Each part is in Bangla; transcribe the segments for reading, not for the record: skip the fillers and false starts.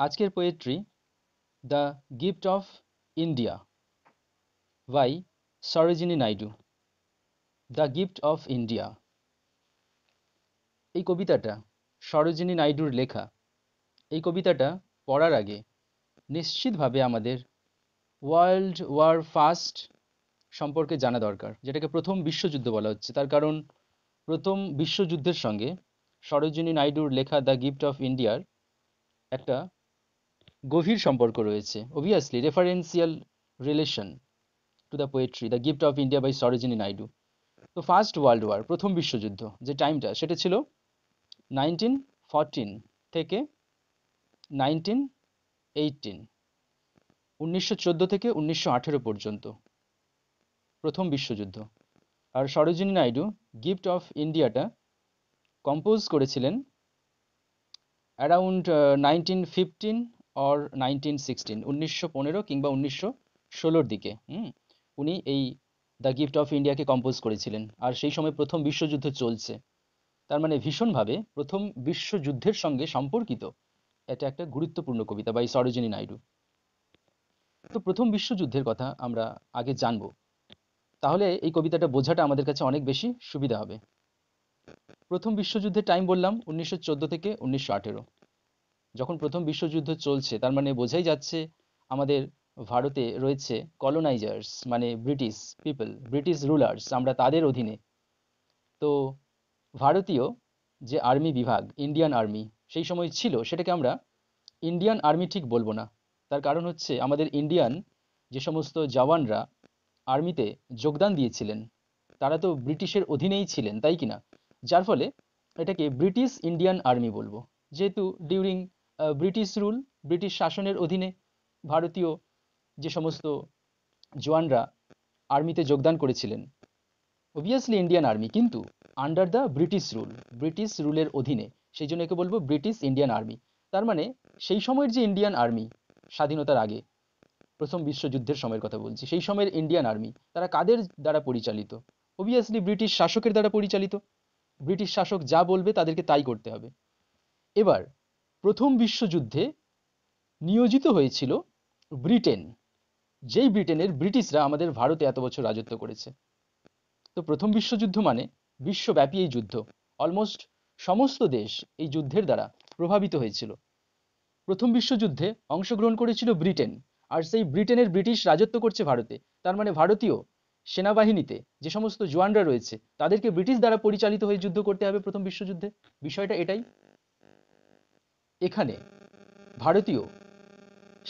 আজকের poetry the gift of India by Sarojini Naidu. The gift of India, এই কবিতাটা সরোজিনী নাইডুর লেখা। এই কবিতাটা পড়ার আগে নিশ্চিতভাবে আমাদের ওয়ার্ল্ড ওয়ার ফার্স্ট সম্পর্কে জানা দরকার, যেটাকে প্রথম বিশ্বযুদ্ধ বলা হচ্ছে। তার কারণ প্রথম বিশ্বযুদ্ধের সঙ্গে সরোজিনী নাইডুর লেখা দ্য গিফট অফ ইন্ডিয়ার একটা গভীর সম্পর্ক রয়েছে। Obviously referential relation to the poetry the gift of India by Sarojini Naidu. তো ফার্স্ট ওয়ার্ল্ড ওয়ার, প্রথম বিশ্বযুদ্ধ, যে টাইমটা সেটা ছিল 1914 থেকে 1918, 1914 থেকে 1918 পর্যন্ত প্রথম বিশ্বযুদ্ধ। আর সরোজিনী নাইডু গিফট অফ ইন্ডিয়াটা কম্পোজ করেছিলেন অ্যারাউন্ড 1915 অর 1916, 1915 কিংবা 1916 দিকে উনি এই দ্য গিফট অফ ইন্ডিয়াকে কম্পোজ করেছিলেন। আর সেই সময় প্রথম বিশ্বযুদ্ধ চলছে, তার মানে ভীষণভাবে প্রথম বিশ্বযুদ্ধের সঙ্গে সম্পর্কিত এটা একটা গুরুত্বপূর্ণ কবিতা বাই সরোজিনী নাইডু। তো প্রথম বিশ্বযুদ্ধের কথা আমরা আগে জানবো, তাহলে এই কবিতাটা বোঝাটা আমাদের কাছে অনেক বেশি সুবিধা হবে। প্রথম বিশ্বযুদ্ধের টাইম বললাম 1914 থেকে 1918। যখন প্রথম বিশ্বযুদ্ধ চলছে তার মানে বোঝাই যাচ্ছে আমাদের ভারতে রয়েছে কলোনাইজার্স, মানে ব্রিটিশ পিপল, ব্রিটিশ রুলার্স, আমরা তাদের অধীনে। তো ভারতীয় যে আর্মি বিভাগ, ইন্ডিয়ান আর্মি সেই সময় ছিল, সেটাকে আমরা ইন্ডিয়ান আর্মি ঠিক বলবো না। তার কারণ হচ্ছে আমাদের ইন্ডিয়ান যে সমস্ত জওয়ানরা আর্মিতে যোগদান দিয়েছিলেন তারা তো ব্রিটিশের অধীনেই ছিলেন, তাই কি না? যার ফলে এটাকে ব্রিটিশ ইন্ডিয়ান আর্মি বলবো, যেহেতু ডিউরিং ব্রিটিশ রুল, ব্রিটিশ শাসনের অধীনে ভারতীয় যে সমস্ত জওয়ানরা আর্মিতে যোগদান করেছিলেন, অবভিয়াসলি ইন্ডিয়ান আর্মি, কিন্তু under the British rule, British রুলের অধীনে, সেই জন্য একে বলবো ব্রিটিশ ইন্ডিয়ান আর্মি। তার মানে সেই সময়ের যে ইন্ডিয়ান আর্মি, স্বাধীনতার আগে প্রথম বিশ্বযুদ্ধের সময়ের কথা বলছি, সেই সময়ের ইন্ডিয়ান আর্মি তারা কাদের দ্বারা পরিচালিত? অবভিয়াসলি ব্রিটিশ শাসকের দ্বারা পরিচালিত। ব্রিটিশ শাসক যা বলবে তাদেরকে তাই করতে হবে। এবার প্রথম বিশ্বযুদ্ধে নিয়োজিত হয়েছিল ব্রিটেন, যেই ব্রিটেনের ব্রিটিশরা আমাদের ভারতে এত বছর রাজত্ব করেছে। তো প্রথম বিশ্বযুদ্ধ মানে বিশ্বব্যাপী এই যুদ্ধ, অলমোস্ট সমস্ত দেশ এই যুদ্ধের দ্বারা প্রভাবিত হয়েছিল। প্রথম বিশ্বযুদ্ধে অংশগ্রহণ করেছিল ব্রিটেন, আর সেই ব্রিটেনের ব্রিটিশ রাজত্ব করছে ভারতে। তার মানে ভারতীয় সেনাবাহিনীতে যে সমস্ত জওয়ানরা রয়েছে তাদেরকে ব্রিটিশ দ্বারা পরিচালিত হয়ে যুদ্ধ করতে হবে প্রথম বিশ্বযুদ্ধে। বিষয়টা এটাই। এখানে ভারতীয়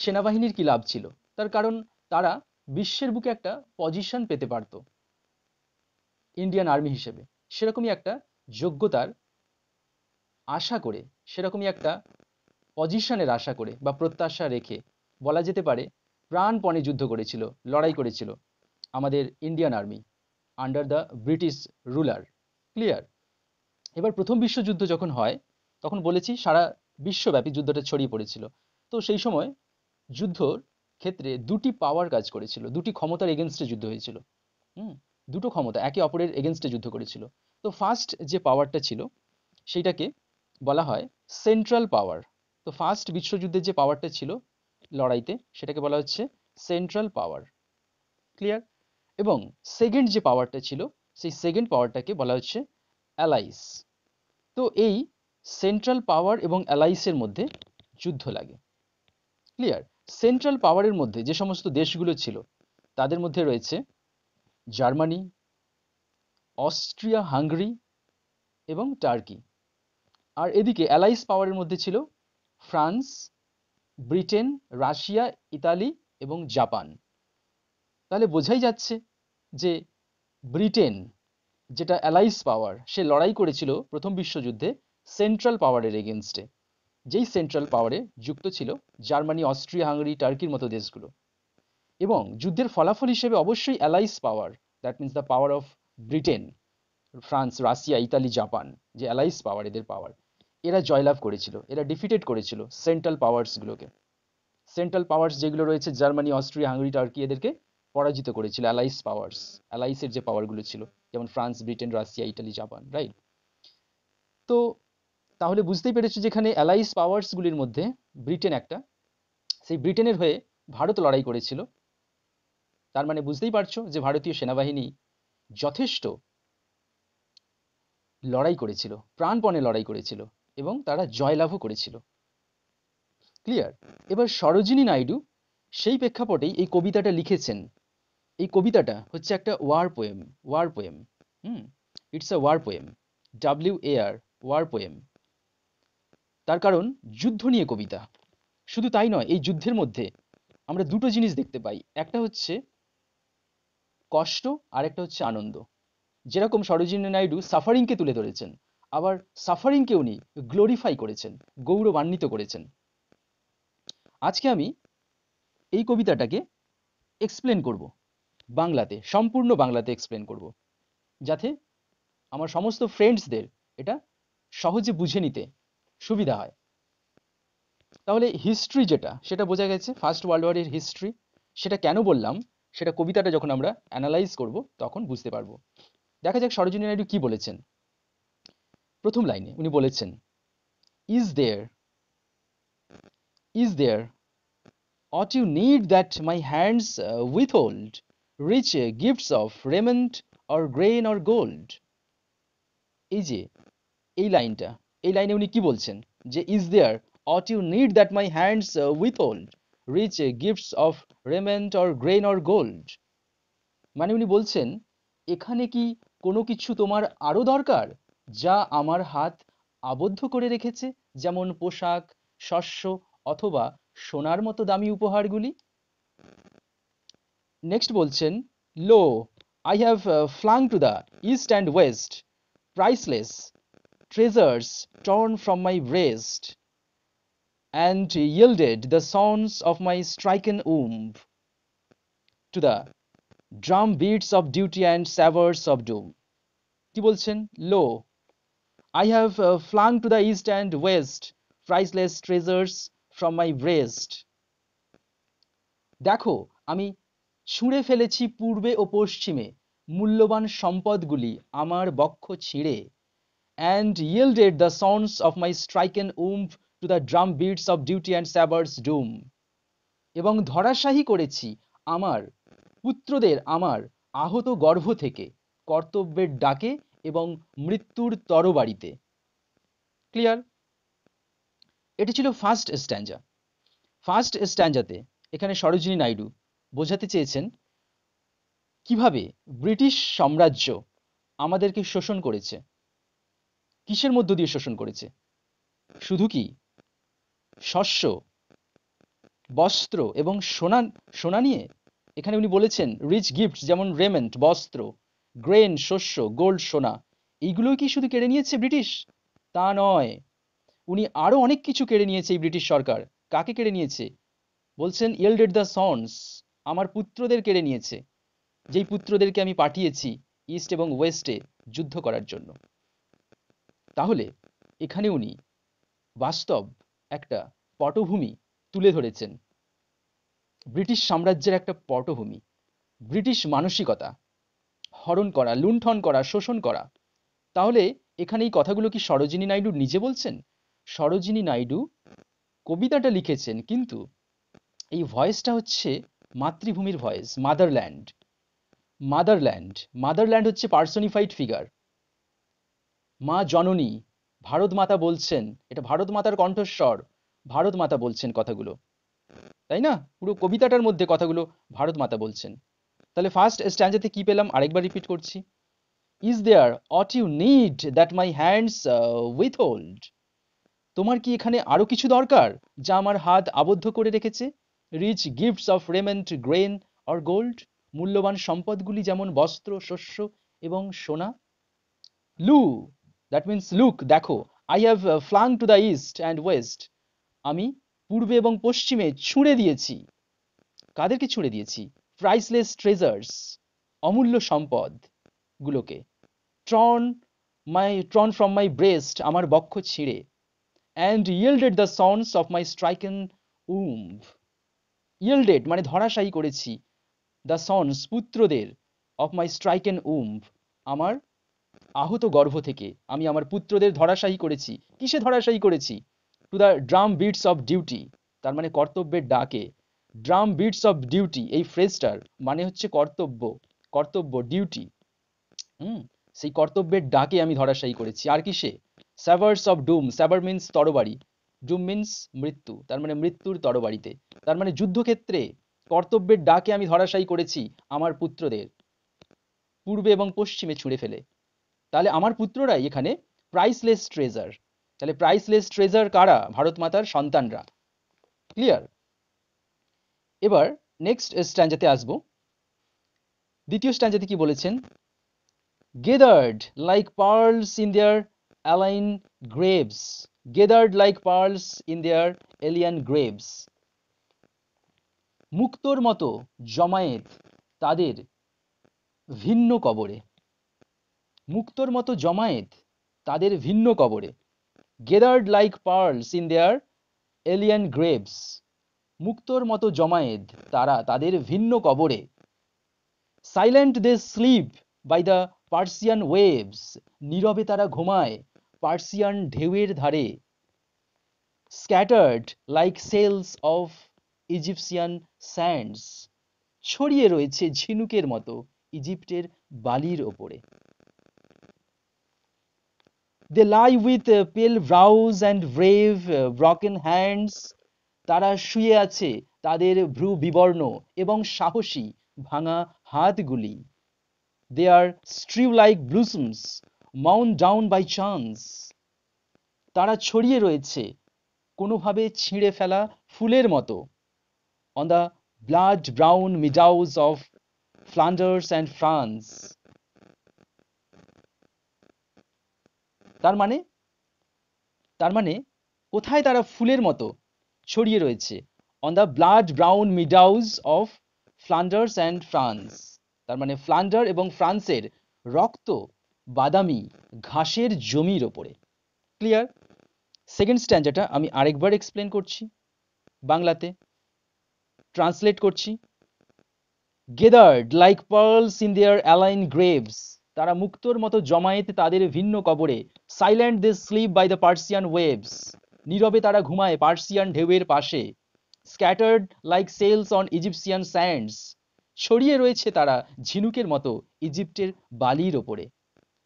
সেনাবাহিনীর কি লাভ ছিল? তার কারণ তারা বিশ্বের বুকে একটা পজিশন পেতে পারত ইন্ডিয়ান আর্মি হিসেবে, সেরকমই একটা যোগ্যতার আশা করে, সেরকমই একটা পজিশনের আশা করে বা প্রত্যাশা রেখে বলা যেতে পারে প্রাণপণে যুদ্ধ করেছিল, লড়াই করেছিল আমাদের Indian army under the British ruler. Clear? এবার প্রথম বিশ্বযুদ্ধ যখন হয় তখন বলেছি সারা বিশ্বব্যাপী যুদ্ধটা ছড়িয়ে পড়েছিল। তো সেই সময় যুদ্ধর ক্ষেত্রে দুটি পাওয়ার কাজ করেছিল, দুটি ক্ষমতার এগেনস্টে যুদ্ধ হয়েছিল। হুম দুটো ক্ষমতা একে অপরের এগেনস্টে যুদ্ধ করেছিল। তো ফার্স্ট যে পাওয়ারটা ছিল সেইটাকে বলা হয় সেন্ট্রাল পাওয়ার। তো ফার্স্ট বিশ্বযুদ্ধের যে পাওয়ারটা ছিল লড়াইতে সেটাকে বলা হচ্ছে সেন্ট্রাল পাওয়ার। ক্লিয়ার? এবং সেকেন্ড যে পাওয়ারটা ছিল সেই সেকেন্ড পাওয়ারটাকে বলা হচ্ছে অ্যালাইস। তো এই সেন্ট্রাল পাওয়ার এবং অ্যালাইসের মধ্যে যুদ্ধ লাগে। ক্লিয়ার? সেন্ট্রাল পাওয়ারের মধ্যে যে সমস্ত দেশগুলো ছিল তাদের মধ্যে রয়েছে জার্মানি, অস্ট্রিয়া হাঙ্গেরি এবং টার্কি। আর এদিকে অ্যালাইস পাওয়ারের মধ্যে ছিল ফ্রান্স, ব্রিটেন, রাশিয়া, ইতালি এবং জাপান। তাহলে বোঝাই যাচ্ছে যে ব্রিটেন, যেটা অ্যালাইস পাওয়ার, সে লড়াই করেছিল প্রথম বিশ্বযুদ্ধে সেন্ট্রাল পাওয়ারের এগেনস্টে, যেই সেন্ট্রাল পাওয়ারে যুক্ত ছিল জার্মানি, অস্ট্রিয়া হাঙ্গেরি, টার্কির মতো দেশগুলো। এবং যুদ্ধের ফলাফল হিসেবে অবশ্যই Alice power, that means the power of Britain, France, Russia, Italy, Japan, যে অ্যালাইস পাওয়ার, এদের পাওয়ার, এরা জয়লাভ করেছিল, এরা ডিফিটেড করেছিল সেন্ট্রাল পাওয়ার্সগুলোকে। সেন্ট্রাল পাওয়ার্স যেগুলো রয়েছে জার্মানি, অস্ট্রিয়া, হাঙ্গেরি, টার্কি, এদেরকে পরাজিত করেছিল অ্যালাইস পাওয়ার্স, অ্যালাইসের যে পাওয়ারগুলো ছিল, যেমন France, Britain, Russia, Italy, Japan, right? তো তাহলে বুঝতেই পেরেছো যেখানে অ্যালাইস পাওয়ার্সগুলির মধ্যে ব্রিটেন একটা, সেই ব্রিটেনের হয়ে ভারত লড়াই করেছিল। তার মানে বুঝতেই পারছো যে ভারতীয় সেনাবাহিনী যথেষ্ট লড়াই করেছিল, প্রাণপণে লড়াই করেছিল এবং তারা জয়লাভও করেছিল। ক্লিয়ার? এবার সরোজিনী নাইডু সেই প্রেক্ষাপটেই এই কবিতাটা লিখেছেন। এই কবিতাটা হচ্ছে একটা war poem. It's a war poem, WAR, war poem. তার কারণ যুদ্ধ নিয়ে কবিতা। শুধু তাই নয়, এই যুদ্ধের মধ্যে আমরা দুটো জিনিস দেখতে পাই, একটা হচ্ছে কষ্ট আর একটা হচ্ছে আনন্দ। যেরকম সরোজিনী নাইডু সাফারিংকে তুলে ধরেছেন, আবার সাফারিংকে উনি গ্লোরিফাই করেছেন, গৌরবান্বিত করেছেন। আজকে আমি এই কবিতাটাকে এক্সপ্লেন করব বাংলাতে, সম্পূর্ণ বাংলাতে এক্সপ্লেন করব, যাতে আমার সমস্ত ফ্রেন্ডসদের এটা সহজে বুঝে নিতে সুবিধা হয়। তাহলে হিস্ট্রি যেটা, সেটা বোঝা গেছে, ফার্স্ট ওয়ার্ল্ড ওয়ারের হিস্ট্রি। সেটা কেন বললাম, সেটা কবিতাটা যখন আমরা অ্যানালাইজ করব তখন বুঝতে পারবো। দেখা যাক সরোজিনী নাইডু কি বলেছেন। প্রথম লাইনে উনি বলেছেন, is there, is there aught you need that my hands withhold rich gifts of raiment or grain or gold? এই যে এই লাইনটা, এই লাইনে উনি কি বলছেন, যে is there aught you need that my hands withhold rich gifts of raiment or grain or gold? মানে উনি বলছেন, এখানে কি কোনো কিছু তোমার আরো দরকার যা আমার হাত আবদ্ধ করে রেখেছে, যেমন পোশাক, শস্য অথবা সোনার মতো দামি উপহারগুলি? নেক্সট বলছেন, lo I have flung to the east and west priceless treasures torn from my breast and yielded the sounds of my stricken womb to the drum beats of duty and sabers of doom. কি বলছেন? লো I have flung to the east and west priceless treasures from my breast. দেখো, আমি ছুঁড়ে ফেলেছি পূর্বে ও পশ্চিমে মূল্যবান সম্পদগুলি আমার বক্ষ ছিঁড়ে, and yielded the sounds of my stricken womb to the drum beats of duty and sabers doom. এবং ধরাশায়ী করেছি আমার পুত্রদের আমার আহত গর্ভ থেকে কর্তব্যের ডাকে এবং মৃত্যুর তরবারিতে। ক্লিয়ার? এটি ছিল ফার্স্ট স্ট্যাঞ্জা। ফার্স্ট স্ট্যাঞ্জাতে এখানে সরোজিনী নাইডু বোঝাতে চেয়েছেন কিভাবে ব্রিটিশ সাম্রাজ্য আমাদেরকে শোষণ করেছে। কিসের মধ্য দিয়ে শোষণ করেছে? শুধু কি শস্য, বস্ত্র এবং সোনা, সোনা নিয়ে? এখানে উনি বলেছেন রিচ গিফট, যেমন রেমেন্ট বস্ত্র, গ্রেন শস্য, গোল্ড সোনা, এইগুলোই কি শুধু কেড়ে নিয়েছে ব্রিটিশ? তা নয়, উনি আরো অনেক কিছু কেড়ে নিয়েছে এই ব্রিটিশ সরকার। কাকে কেড়ে নিয়েছে? বলছেন yielded the sons, আমার পুত্রদের কেড়ে নিয়েছে, যেই পুত্রদেরকে আমি পাঠিয়েছি ইস্ট এবং ওয়েস্টে যুদ্ধ করার জন্য। তাহলে এখানে উনি বাস্তব একটা পটভূমি তুলে ধরেছেন, ব্রিটিশ সাম্রাজ্যের একটা পটভূমি, ব্রিটিশ মানসিকতা, হরণ করা, লুণ্ঠন করা, শোষণ করা। তাহলে এখানে এই কথাগুলো কি সরোজিনী নাইডু নিজে বলছেন? সরোজিনী নাইডু কবিতাটা লিখেছেন, কিন্তু এই ভয়েসটা হচ্ছে মাতৃভূমির ভয়েস, মাদারল্যান্ড। মাদারল্যান্ড, মাদারল্যান্ড হচ্ছে পার্সনিফাইড ফিগার, মা জননী, ভারত মাতা বলছেন, এটা ভারত মাতার কণ্ঠস্বর, ভারত মাতা বলছেন কথাগুলো, তাই না? পুরো কবিতাটার মধ্যে কথাগুলো ভারত মাতা বলছেন। তাহলে ফার্স্ট স্ট্যাঞ্জাতে কি পেলাম, আরেকবার রিপিট করছি, is there aught you need that my hands withhold? তোমার কি এখানে আরো কিছু দরকার যা আমার হাত আবদ্ধ করে রেখেছে? Rich gifts of raiment, grain or gold, মূল্যবান সম্পদগুলি যেমন বস্ত্র, শস্য এবং সোনা। লু, দ্যাট মিন্স লুক, দেখো, I have flung to the east and west, আমি পূর্বে এবং পশ্চিমে ছুঁড়ে দিয়েছি। কাদেরকে ছুঁড়ে দিয়েছি? প্রাইসলেস ট্রেজার্স, অমূল্য সম্পদ গুলোকে। ট্রন ফ্রম মাই ব্রেস্ট, আমার বক্ষ ছিঁড়ে, and yielded the sounds of my stricken womb. yielded মানে ধরাশায়ী করেছি, the sons পুত্রদের, of my stricken womb আমার আহত গর্ভ থেকে আমি আমার পুত্রদের ধরাশায়ী করেছি। কিসে ধরাশায়ী করেছি? To the drum beats of duty, তার মানে কর্তব্যের ডাকে। ড্রাম বিটস অফ ডিউটি, এই ফ্রেজটার মানে হচ্ছে কর্তব্য, কর্তব্য, ডিউটি। হুম, সেই কর্তব্যের ডাকে আমি ধরাশায়ী করেছি। আর কিসে? স্যাভার্স অফ ডুম, স্যাভার মিন্স তরবারি, ডুম মিন্স মৃত্যু, তার মানে মৃত্যুর তরবারিতে। তার মানে যুদ্ধক্ষেত্রে কর্তব্যের ডাকে আমি ধরাশায়ী করেছি আমার পুত্রদের, পূর্বে এবং পশ্চিমে ছুঁড়ে ফেলে। তাহলে আমার পুত্ররাই এখানে প্রাইসলেস ট্রেজার। তাহলে প্রাইসলেস ট্রেজার কারা? ভারত মাতার সন্তানরা। ক্লিয়ার? এবার নেক্সট স্ট্যান্জাতে আসবো। দ্বিতীয় স্ট্যান্জাতে কি বলেছেন? Gathered like pearls in their alien graves, gathered like pearls in their alien graves, মুক্তোর মতো জমায়েত তাদের ভিন্ন কবরে, মুক্তোর মতো জমায়েত তাদের ভিন্ন কবরে। Gathered like pearls in their alien graves, মুক্তোর মতো জমায়েত তারা তাদের ভিন্ন কবরে। Silent they sleep by the Persian waves, নীরবে তারা ঘুমায় পার্সিয়ান ঢেউয়ের ধারে। Scattered like sails of Egyptian sands, ছড়িয়ে রয়েছে ঝিনুকের মতো ইজিপ্টের বালির ওপরে। They lie with pale brows and brave broken hands, তারা শুয়ে আছে তাদের ভ্রু বিবর্ণ এবং সাহসী ভাঙা হাতগুলি। They are strew like blossoms mown down by chance, তারা ছড়িয়ে রয়েছে কোনোভাবে ছিঁড়ে ফেলা ফুলের মতো। On the blood brown meadows of Flanders and France, তার মানে, তার মানে কোথায় তারা ফুলের মতো ছড়িয়ে রয়েছে? On the blood brown meadows of Flanders and France, তার মানে ফ্লান্ডার এবং ফ্রান্সের রক্ত বাদামি ঘাসের জমির ওপরে। ক্লিয়ার? সেকেন্ড স্ট্যান্জাটা আমি আরেকবার এক্সপ্লেন করছি, বাংলাতে ট্রান্সলেট করছি। Gathered like pearls in their alien graves, তারা মুক্তোর মতো জমায়েত তাদের ভিন্ন কবরে। Silent they sleep by the Persian waves, নীরবে তারা ঘুমায় পার্সিয়ান ঢেউয়ের পাশে। Scattered like sails on Egyptian sands, ছড়িয়ে রয়েছে তারা ঝিনুকের মতো ইজিপ্টের বালির ওপরে।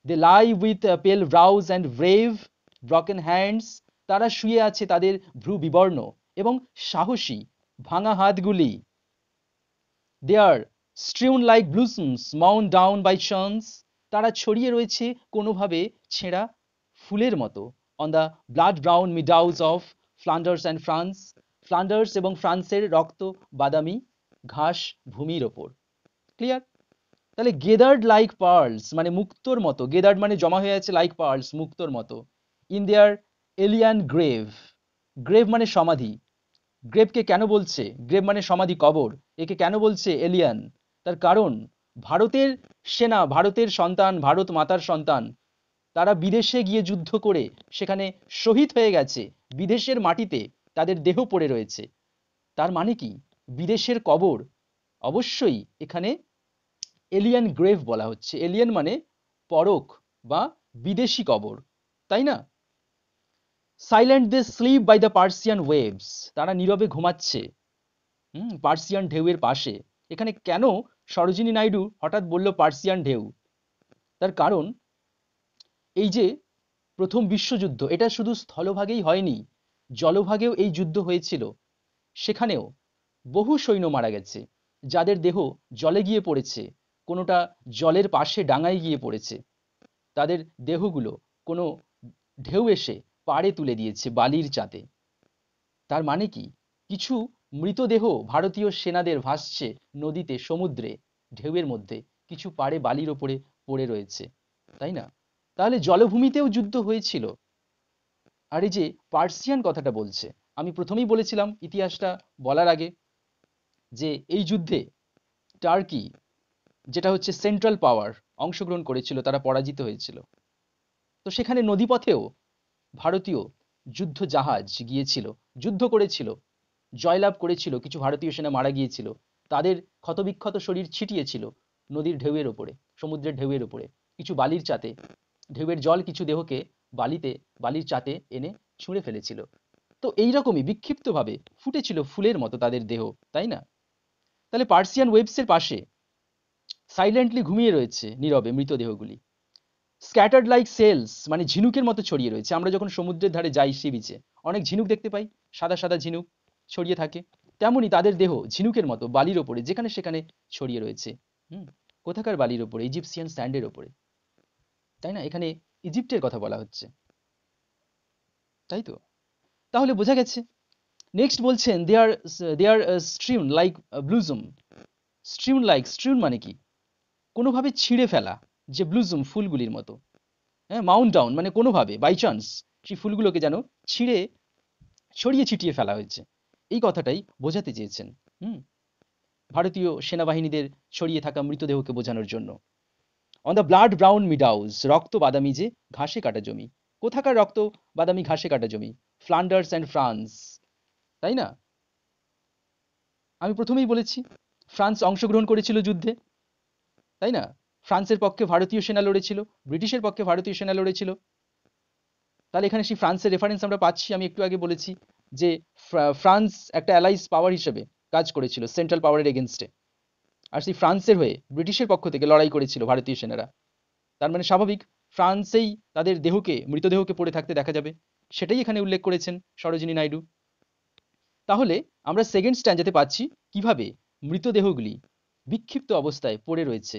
They lie with pale brows and brave broken hands, তারা শুয়ে আছে তাদের ভ্রু বিবর্ণ এবং সাহসী ভাঙা হাতগুলি। They are strewn like blossoms mown down by chance, তারা ছড়িয়ে রয়েছে কোনোভাবে ছেঁড়া ফুলের মতো। On the blood brown meadows of Flanders and France, ফ্লান্ডার্স এবং ফ্রান্সের রক্ত বাদামি ঘাস ভূমির ওপর। ক্লিয়ার? তাহলে গেদার্ড লাইক পার্লস মানে মুক্তোর মতো, গেদার্ড মানে জমা হয়ে আছে, লাইক পার্লস মুক্তোর মতো। In their alien grave, grave মানে সমাধি। গ্রেভকে কেন বলছে? গ্রেভ মানে সমাধি, কবর। একে কেন বলছে এলিয়ান? তার কারণ ভারতের সেনা, ভারতের সন্তান, ভারত মাতার সন্তান, তারা বিদেশে গিয়ে যুদ্ধ করে সেখানে শহীদ হয়ে গেছে, বিদেশের মাটিতে তাদের দেহ পড়ে রয়েছে। তার মানে কি? বিদেশের কবর। অবশ্যই এখানে এলিয়ান গ্রেভ বলা হচ্ছে। এলিয়ান মানে পরক বা বিদেশি কবর, তাই না? Silent they sleep by the Persian waves, তারা নীরবে ঘুমাচ্ছে পার্সিয়ান ঢেউয়ের পাশে। এখানে কেন সরোজিনী নাইডু হঠাৎ বলল পার্সিয়ান ঢেউ? তার কারণ এই যে প্রথম বিশ্বযুদ্ধ, এটা শুধু স্থলভাগেই হয়নি, জলভাগেও এই যুদ্ধ হয়েছিল। সেখানেও বহু সৈন্য মারা গেছে, যাদের দেহ জলে গিয়ে পড়েছে, কোনোটা জলের পাশে ডাঙায় গিয়ে পড়েছে। তাদের দেহগুলো কোনো ঢেউ এসে পাড়ে তুলে দিয়েছে বালির চাতে। তার মানে কি? কিছু মৃতদেহ ভারতীয় সেনাদের ভাসছে নদীতে, সমুদ্রে, ঢেউয়ের মধ্যে, কিছু পাড়ে বালির ওপরে পড়ে রয়েছে, তাই না? তাহলে জলভূমিতেও যুদ্ধ হয়েছিল। আর এই যে পার্সিয়ান কথাটা বলছে, আমি প্রথমেই বলেছিলাম ইতিহাসটা বলার আগে যে এই যুদ্ধে টার্কি, যেটা হচ্ছে সেন্ট্রাল পাওয়ার, অংশগ্রহণ করেছিল, তারা পরাজিত হয়েছিল। তো সেখানে নদীপথেও ভারতীয় যুদ্ধ জাহাজ গিয়েছিল, যুদ্ধ করেছিল, জয়লাভ করেছিল, কিছু ভারতীয় সেনা মারা গিয়েছিল, তাদের ক্ষতবিক্ষত শরীর ছিটিয়েছিল নদীর ঢেউয়ের ওপরে, সমুদ্রের ঢেউয়ের ওপরে, কিছু বালির চাতে। ঢেউয়ের জল কিছু দেহকে বালির চাতে এনে ছুঁড়ে ফেলেছিল। তো এইরকমই বিক্ষিপ্তভাবে ফুটেছিল ফুলের মতো তাদের দেহ, তাই না? তাহলে পার্সিয়ান ওয়েবসের পাশে সাইলেন্টলি ঘুমিয়ে রয়েছে নীরবে মৃতদেহগুলি। স্ক্যাটার্ড লাইক সেলস, মানে ঝিনুকের মতো ছড়িয়ে রয়েছে। আমরা যখন সমুদ্রের ধারে যাই সি বিচে, অনেক ঝিনুক দেখতে পাই, সাদা সাদা ঝিনুক ছড়িয়ে থাকে। তেমনই তাদের দেহ ঝিনুকের মতো বালির ওপরে যেখানে সেখানে ছড়িয়ে রয়েছে। হুম, কোথাকার বালির ওপরে? ইজিপসিয়ান স্যান্ডের ওপরে, তাই না? এখানে ইজিপ্টের কথা বলা হচ্ছে, তাই তো? তাহলে বোঝা গেছে। নেক্সট বলছেন দে আর স্ট্রিউন লাইক ব্লুজুম। স্ট্রিউন মানে কি? কোনোভাবে ছিঁড়ে ফেলা, যে ব্লুজুম ফুলগুলির মতো। হ্যাঁ, মাউন্ট ডাউন মানে কোনোভাবে বাই চান্স সেই ফুলগুলোকে যেন ছিঁড়ে ছড়িয়ে ছিটিয়ে ফেলা হয়েছে, এই কথাটাই বোঝাতে চেয়েছেন। হুম, ভারতীয় সেনাবাহিনীদের ছড়িয়ে থাকা মৃতদেহকে বোঝানোর জন্য। অন দ্য ব্লাড ব্রাউন মিডাউস, রক্ত বাদামি যে ঘাসে কাটা জমি। কোথাকার রক্ত বাদামি ঘাসে কাটা জমি? ফ্লান্ডার্স অ্যান্ড ফ্রান্স, তাই না? আমি প্রথমেই বলেছি ফ্রান্স অংশগ্রহণ করেছিল যুদ্ধে, তাই না? ফ্রান্সের পক্ষে ভারতীয় সেনা লড়েছিল, ব্রিটিশের পক্ষে ভারতীয় সেনা লড়েছিল। তাহলে এখানে সেই ফ্রান্সের রেফারেন্স আমরা পাচ্ছি। আমি একটু আগে বলেছি যে ফ্রান্স একটা অ্যালাইজ পাওয়ার হিসেবে কাজ করেছিল সেন্ট্রাল পাওয়ারের এগেনস্টে, আর সেই ফ্রান্সের হয়ে ব্রিটিশের পক্ষ থেকে লড়াই করেছিল ভারতীয় সেনারা। তার মানে স্বাভাবিক ফ্রান্সেই তাদের মৃতদেহকে পড়ে থাকতে দেখা যাবে। সেটাই এখানে উল্লেখ করেছেন সরোজিনী নাইডু। তাহলে আমরা সেকেন্ড স্ট্যান্ডাতে পাচ্ছি কিভাবে মৃতদেহগুলি বিক্ষিপ্ত অবস্থায় পড়ে রয়েছে।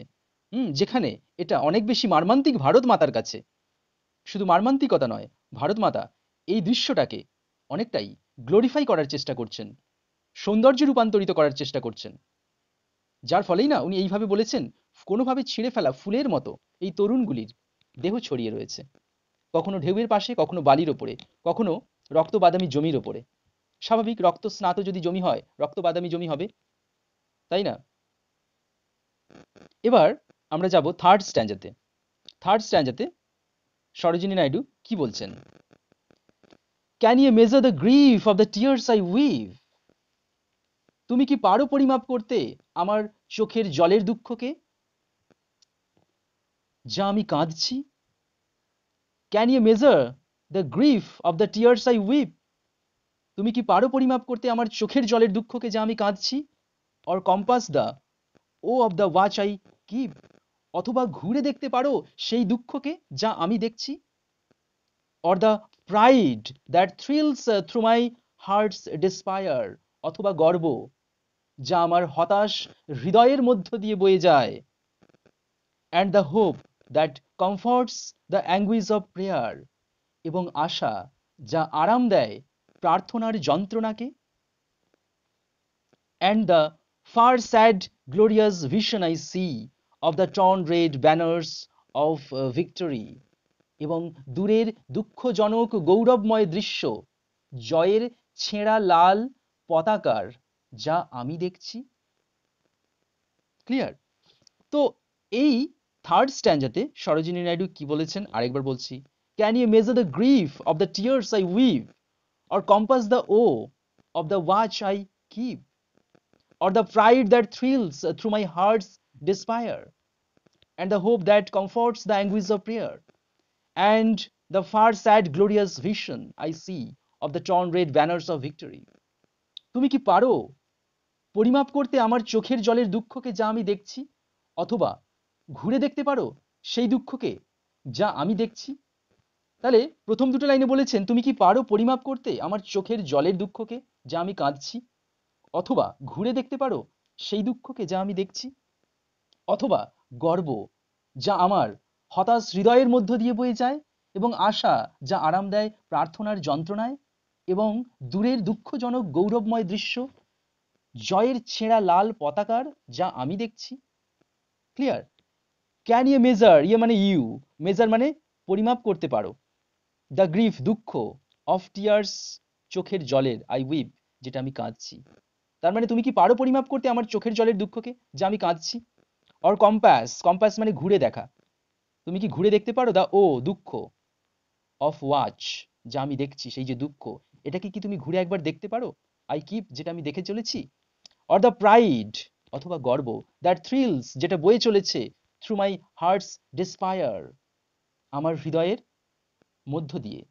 যেখানে এটা অনেক বেশি মারমান্তিক ভারত মাতার কাছে। শুধু মারমান্তিকতা নয়, ভারত মাতা এই দৃশ্যটাকে অনেকটাই গ্লোরিফাই করার চেষ্টা করছেন, সৌন্দর্যে রূপান্তরিত করার চেষ্টা করছেন। যার ফলেই না উনি এইভাবে বলেছেন, কোনোভাবে ছিঁড়ে ফেলা ফুলের মতো এই তরুণগুলির দেহ ছড়িয়ে রয়েছে, কখনো ঢেউয়ের পাশে, কখনো বালির ওপরে, কখনো রক্ত বাদামি জমির ওপরে। স্বাভাবিক, রক্ত স্নাত যদি জমি হয় রক্ত বাদামি জমি হবে, তাই না? এবার আমরা যাব থার্ড স্ট্যান্ডাতে। থার্ড স্ট্যান্ডাতে সরোজিনী নাইডু কি বলছেন? Can you measure the grief of the tears I weep. তুমি কি পারো পরিমাপ করতে আমার চোখের জলের দুঃখকে, যা আমি কাঁদছি? Can you measure the grief of the tears I weep. তুমি কি পারো পরিমাপ করতে আমার চোখের জলের দুঃখকে, যা আমি কাঁদছি? Or compass the woe of the watch I keep. অথবা ঘুরে দেখতে পারো সেই দুঃখকে যা আমি দেখছি? Or the pride that thrills through my heart's despair. অথবা গর্ব যা আমার হতাশ হৃদয়ের মধ্য দিয়ে বয়ে যায়। And the hope that comforts the anguish of prayer. এবং আশা যা আরাম দেয় প্রার্থনার যন্ত্রণাকে। And the far sad glorious vision I see of the torn red banners of victory. এবং দূরের দুঃখজনক গৌরবময় দৃশ্য, জয়ের ছেঁড়া লাল পতাকার, যা আমি দেখছি। ক্লিয়ার? তো এই থার্ড স্ট্যান্ডাতে সরোজিনী নাইডু কি বলেছেন আরেকবার বলছি। Can you measure the grief of the tears I weep, or compass the woe of the watch I keep, or the pride that thrills through my heart's despair, and the hope that comforts the anguish of prayer, and the far sad glorious vision I see of the torn red banners of victory. তুমি কি পারো পরিমাপ করতে আমার চোখের জলের দুঃখকে, যা আমি দেখছি? অথবা ঘুরে দেখতে পারো সেই দুঃখকে, যা আমি দেখছি? তাহলে প্রথম দুটো লাইনে বলেছেন, তুমি কি পারো পরিমাপ করতে আমার চোখের জলের দুঃখকে, যা আমি কাঁদছি? অথবা ঘুরে দেখতে পারো সেই দুঃখকে, যা আমি দেখছি? অথবা গর্ব যা আমার হতাশ হৃদয়ের মধ্য দিয়ে বয়ে যায়, এবং আশা যা আরাম দেয় প্রার্থনার যন্ত্রণায়, এবং দূরের দুঃখজনক গৌরবময় দৃশ্য, জয়ের ছেঁড়া লাল পতাকার, যা আমি দেখছি। ক্লিয়ার? ক্যান ইউ মেজার, ইয়ে মানে ইউ, মেজার মানে পরিমাপ করতে পারো, দ্য গ্রিফ দুঃখ, অফ টিয়ার্স চোখের জলের, আই উইপ যেটা আমি কাঁদছি। তার মানে তুমি কি পারো পরিমাপ করতে আমার চোখের জলের দুঃখকে, যা আমি কাঁদছি? অর কম্পাস, কম্পাস মানে ঘুরে দেখা, তুমি কি ঘুরে দেখতে পারো দ্য ও দুঃখ, অফ ওয়াচ যা আমি দেখছি সেই যে দুঃখ, এটাকে কি তুমি ঘুরে একবার দেখতে পারো? আই কিপ যেটা আমি দেখে চলেছি। অর দ্য প্রাইড অথবা গর্ব, দ্যাট থ্রিলস যেটা বয়ে চলেছে, থ্রু মাই হার্টস ডিসপায়ার আমার হৃদয়ের মধ্য দিয়ে।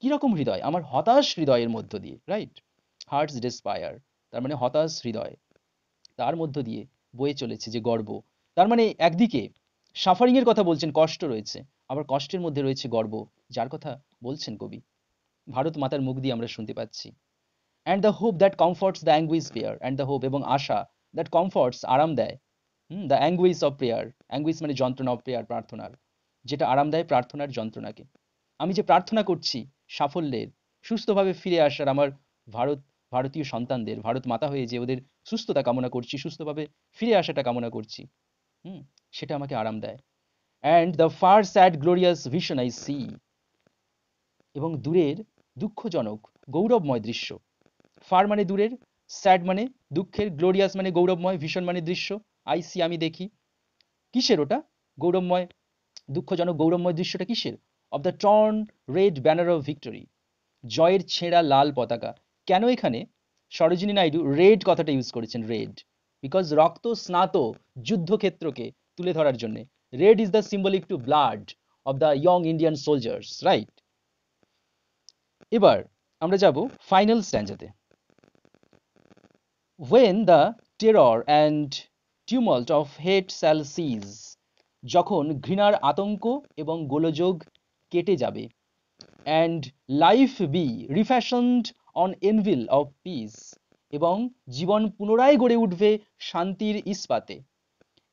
কিরকম হৃদয়? আমার হতাশ হৃদয়ের মধ্য দিয়ে, রাইট? হার্টস ডেসপায়ার, তার মানে হতাশ হৃদয়, তার মধ্য দিয়ে বয়ে চলেছে যে গর্ব। তার মানে একদিকে সাফারিং এর কথা বলছেন, কষ্ট রয়েছে, আবার কষ্টের মধ্যে রয়েছে গর্ব, যার কথা বলছেন কবি। ভারত মাতার মুখ দিয়ে আমরা শুনতে পাচ্ছি। And the hope that comforts the anguish prayer, and the hope এবং আশা, দ্যাট কমফর্টস আরাম দেয়, the anguish of prayer, anguish মানে যন্ত্রণা, অফ প্রেয়ার প্রার্থনার, যেটা আরাম দেয় প্রার্থনার যন্ত্রণাকে। আমি যে প্রার্থনা করছি সাফল্যের, সুস্থভাবে ফিরে আসার আমার ভারত, ভারতীয় সন্তানদের, ভারত মাতা হয়ে যে ওদের সুস্থতা কামনা করছি, সুস্থভাবে ফিরে আসাটা কামনা করছি, হুম, সেটা আমাকে আরাম দেয়। And the far sad glorious vision I see, এবং দূরের দুঃখজনক গৌরবময় দৃশ্য। ফার মানে দূরের, স্যাড মানে দুঃখের, গ্লোরিয়াস মানে গৌরবময়, ভিশন মানে দৃশ্য, আই সি আমি দেখি। কিসের ওটা গৌরবময়, দুঃখজনক গৌরবময় দৃশ্যটা কিসের? Of the torn red banner of victory, জয়ের ছেঁড়া লাল পতাকা। কেন এখানে সরোজিনী নাইডু রেড কথাটা ইউজ করেছেন? রেড বিকজ রক্ত স্নাত যুদ্ধক্ষেত্রকে তুলে ধরার জন্য। Red is the symbolic to blood of the young Indian soldiers, right? এবার আমরা যাব ফাইনাল স্ট্যান্জাতে। When the terror and tumult of hate shall cease, যখন ঘৃণার আতঙ্ক এবং গোলযোগ কেটে যাবে, and life be refashioned on anvil of peace, এবং জীবন পুনরায় গড়ে উঠবে শান্তির ইস্পাতে,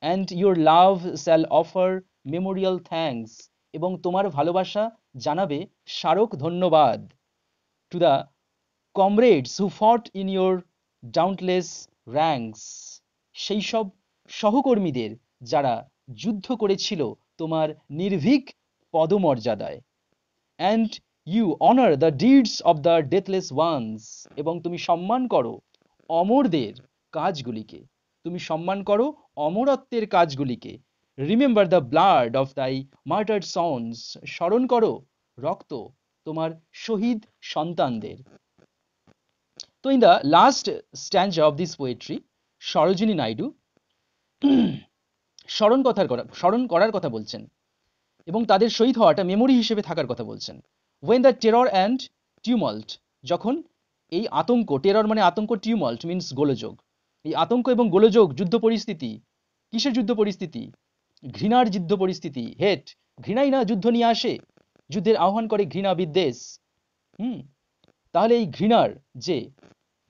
and your love shall offer memorial thanks, এবং তোমার ভালোবাসা জানাবে স্মারক ধন্যবাদ, to the comrades who fought in your dauntless ranks, সেই সব সহকর্মীদের যারা যুদ্ধ করেছিল তোমার নির্ভীক পদমর্যাদায়। and you honor the deeds of the deathless ones, এবং তুমি সম্মান করো অমরদের কাজগুলিকে, তুমি সম্মান করো অমরত্বের কাজগুলিকে। রিমেম্বার দ্য ব্লাড অফ দাই মার্টার্ড সন্স, স্মরণ করো রক্ত তোমার শহীদ সন্তানদের। তো in the last স্ট্যান্জা of this poetry, Sarojini Naidu স্মরণ করার কথা বলছেন এবং তাদের শহীদ হওয়াটা মেমোরি হিসেবে থাকার কথা বলছেন। ওয়েন দ্য টেরর অ্যান্ড টিউমাল্ট, যখন এই আতঙ্ক, টেরর মানে আতঙ্ক, টিউমাল্ট মিনস গোলযোগ, এই আতঙ্ক এবং গোলযোগ, যুদ্ধ পরিস্থিতি, কিসের যুদ্ধ পরিস্থিতি? ঘৃণার যুদ্ধ পরিস্থিতি। হেট, ঘৃণাই না যুদ্ধ নিয়ে আসে, যুদ্ধের আহ্বান করে ঘৃণা বিদ্বেষ। তাহলে এই ঘৃণার যে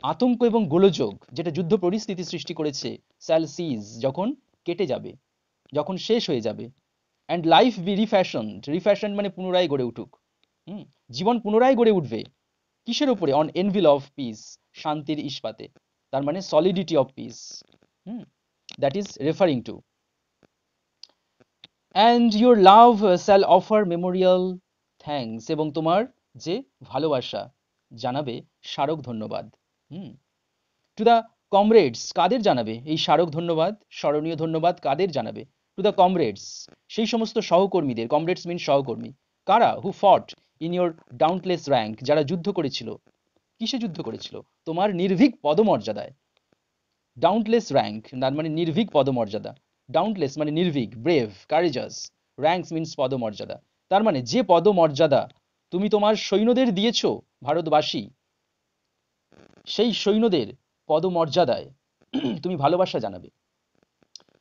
আতঙ্ক এবং গোলযোগ যেটা যুদ্ধ পরিস্থিতি সৃষ্টি করেছে, শ্যাল সিজ, যখন কেটে যাবে, যখন শেষ হয়ে যাবে, অ্যান্ড লাইফ বি রিফ্যাশনড, রিফ্যাশন মানে পুনরায় গড়ে উঠুক, জীবন পুনরায় গড়ে উঠবে কিসের উপরে? অন এনভিল অফ পিস, শান্তির ইস্পাতে, তার মানে solidity of piece, that is referring two. And your love shall offer Memorial thanks, এবং তোমার যে ভালোবাসা জানাবে স্মারক ধন্যবাদ। টু দ্য কমরেডস, কাদের জানাবে এই স্মারক ধন্যবাদ, স্মরণীয় ধন্যবাদ কাদের জানাবে? টু দ্য কমরেডস, সেই সমস্ত সহকর্মীদের, কমরেডস মিন সহকর্মী, কারা? হু ফট ইন ইউর ডাউন্টলেস র্যাঙ্ক, যারা যুদ্ধ করেছিল, কিসে যুদ্ধ করেছিল? তোমার নির্ভীক পদমর্যাদায়। ডাউন্টলেস র্যাঙ্ক তার মানে নির্ভীক পদমর্যাদা, ডাউন্টলেস মানে নির্ভীক, ব্রেভ, কারেজাস, র্যাঙ্কস মিনস পদমর্যাদা। তার মানে যে পদমর্যাদা তুমি তোমার সৈন্যদের দিয়েছো ভারতবাসী, সেই সৈন্যদের পদমর্যাদায় তুমি ভালোবাসা জানাবে,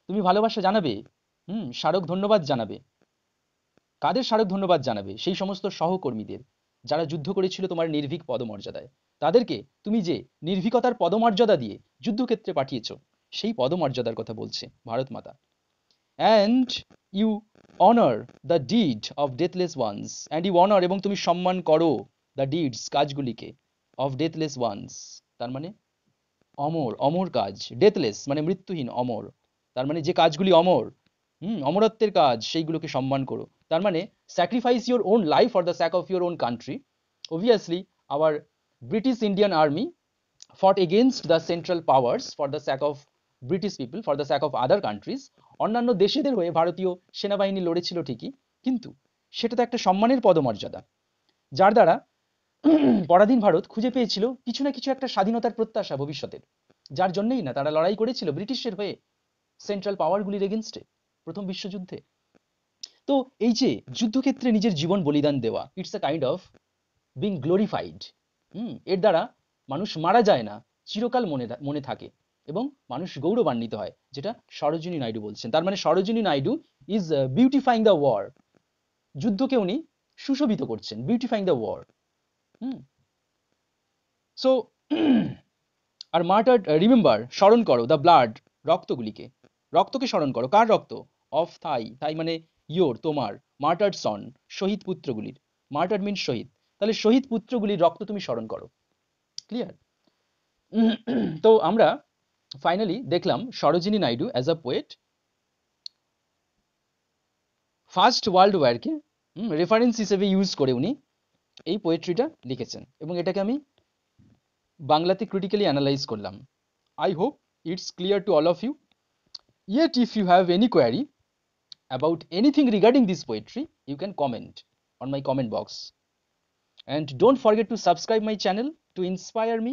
তুমি ভালোবাসা জানাবে, স্মারক ধন্যবাদ জানাবে। কাদের স্মারক ধন্যবাদ জানাবে? সেই সমস্ত সহকর্মীদের যারা যুদ্ধ করেছিল তোমার নির্ভীক পদমর্যাদায়, তাদেরকে তুমি যে নির্ভীকতার পদমর্যাদা দিয়ে যুদ্ধক্ষেত্রে পাঠিয়েছ, সেই পদমর্যাদার কথা বলছে Bharat Mata. And you honour the deed of deathless ones, and you honour, এবং তুমি সম্মান করো দ্য ডিডস, কাজগুলিকে, অফ ডেথলেস ওয়ান্স, তার মানে অমর, অমর কাজ, ডেথলেস মানে মৃত্যুহীন, অমর তার মানে যে কাজগুলি অমর, অমরত্বের কাজ, সেইগুলোকে সম্মান করো। তার মানে sacrifice your own life for the sack of your own country. Obviously our British Indian army fought against the central powers for the sake of British people, for the sake of other countries. অন্যান্য দেশেদের হয়ে ভারতীয় সেনাবাহিনী লড়েছিল ঠিকই, কিন্তু সেটা তো একটা সম্মানের পদমর্যাদা, যার দ্বারা পরাধীন ভারত খুঁজে পেয়েছিল কিছু না কিছু একটা স্বাধীনতার প্রত্যাশা ভবিষ্যতের, যার জন্যই না তারা লড়াই করেছিল ব্রিটিশের হয়ে সেন্ট্রাল পাওয়ারগুলির এগেনস্টে প্রথম বিশ্বযুদ্ধে। তো এই যে যুদ্ধক্ষেত্রে নিজের জীবন বলিদান দেওয়া, it's a kind of being glorified. এর দ্বারা মানুষ মারা যায় না, চিরকাল মনে থাকে এবং মানুষ গৌরবান্বিত হয়, যেটা সরোজিনী নাইডু বলছেন। তার মানে Sarojini Naidu is beautifying the war. যুদ্ধকে উনি সুশোভিত করছেন, বিউটিফাইং দ্য ওয়ার। সো আর মার্টার, রিমেম্বার, স্মরণ করো দ্য ব্লাড, রক্তগুলিকে, রক্তকে স্মরণ করো। কার রক্ত? অফ থাই, থাই মানে ইয়োর, তোমার, মার্টার সন, শহীদ পুত্রগুলির। মার্টার মিন শহীদ, তাহলে শহীদ পুত্রগুলির রক্ত তুমি স্মরণ করো। ক্লিয়ার? তো আমরা ফাইনালি দেখলাম Sarojini Naidu as a poet first world ওয়ারকে রেফারেন্স হিসেবে ইউজ করে উনি এই পোয়েট্রিটা লিখেছেন, এবং এটাকে আমি বাংলাতে ক্রিটিক্যালি অ্যানালাইজ করলাম। I hope it's clear to all of you. Yet if you have any query about anything regarding this poetry, you can comment on my comment box. And don't forget to subscribe my channel to inspire me